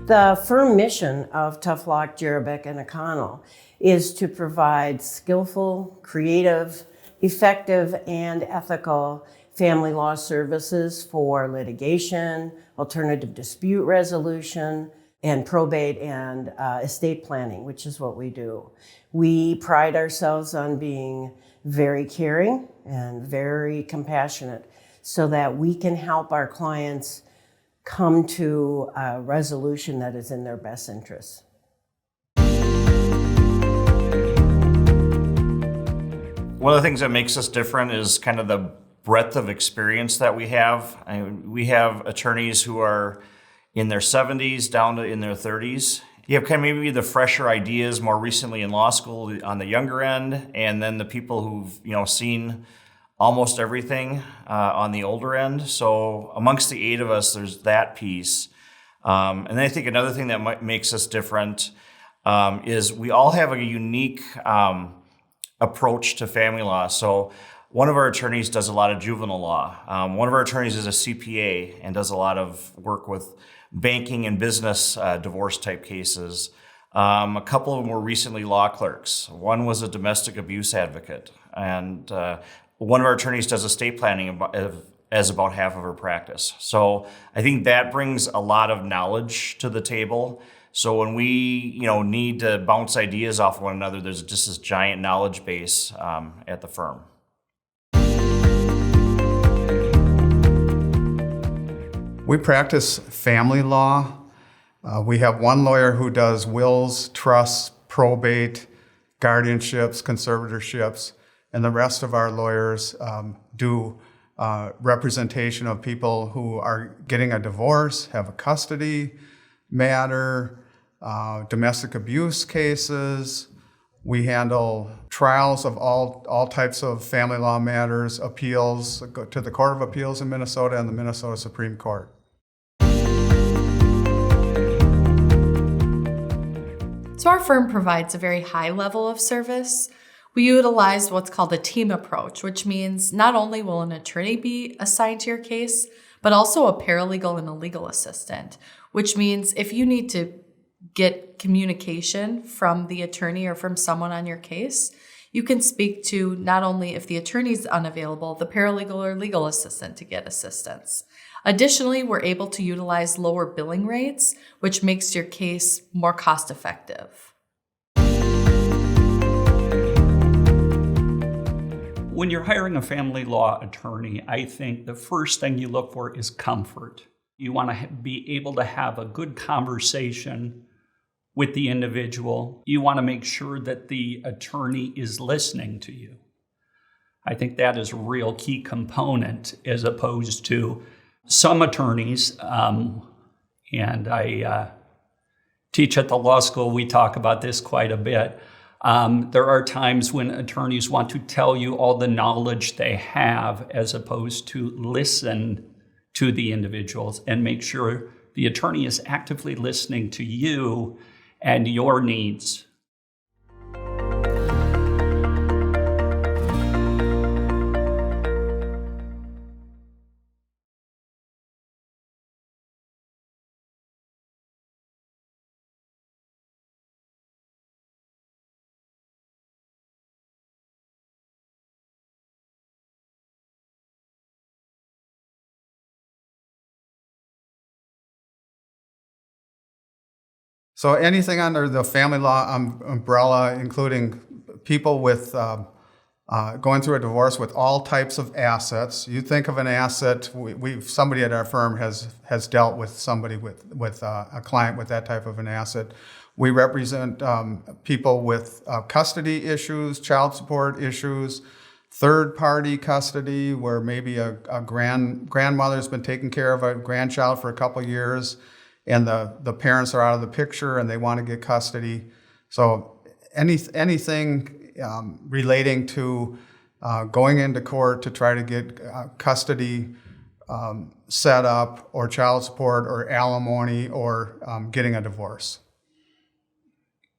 The firm mission of Tuft, Lach, Jerabek O'Connell is to provide skillful, creative, effective, and ethical family law services for litigation, alternative dispute resolution, and probate and estate planning, which is what we do. We pride ourselves on being very caring and very compassionate so that we can help our clients come to a resolution that is in their best interests. One of the things that makes us different is kind of the breadth of experience that we have. We have attorneys who are in their 70s down to in their 30s. You have kind of maybe the fresher ideas more recently in law school on the younger end, and then the people who've seen almost everything on the older end. So amongst the 8 of us, there's that piece. And then I think another thing that makes us different is we all have a unique approach to family law. So one of our attorneys does a lot of juvenile law. One of our attorneys is a CPA and does a lot of work with banking and business divorce type cases. A couple of them were recently law clerks. One was a domestic abuse advocate. And one of our attorneys does estate planning as about half of her practice. So I think that brings a lot of knowledge to the table. So when we need to bounce ideas off one another, there's just this giant knowledge base at the firm. We practice family law. We have one lawyer who does wills, trusts, probate, guardianships, conservatorships, and the rest of our lawyers do representation of people who are getting a divorce, have a custody matter, domestic abuse cases. We handle trials of all types of family law matters, appeals to the Court of Appeals in Minnesota and the Minnesota Supreme Court. So our firm provides a very high level of service. We utilize what's called a team approach, which means not only will an attorney be assigned to your case, but also a paralegal and a legal assistant, which means if you need to get communication from the attorney or from someone on your case, you can speak to not only if the attorney's unavailable, the paralegal or legal assistant to get assistance. Additionally, we're able to utilize lower billing rates, which makes your case more cost effective. When you're hiring a family law attorney, I think the first thing you look for is comfort. You want to be able to have a good conversation with the individual. You want to make sure that the attorney is listening to you. I think that is a real key component as opposed to some attorneys, and I teach at the law school, we talk about this quite a bit. There are times when attorneys want to tell you all the knowledge they have as opposed to listen to the individuals and make sure the attorney is actively listening to you and your needs. So anything under the family law umbrella, including people with going through a divorce with all types of assets. You think of an asset. Somebody at our firm has dealt with somebody with a client with that type of an asset. We represent people with custody issues, child support issues, third-party custody, where maybe a grandmother's been taking care of a grandchild for a couple years, and the parents are out of the picture and they want to get custody. So anything relating to going into court to try to get custody set up, or child support, or alimony, or getting a divorce.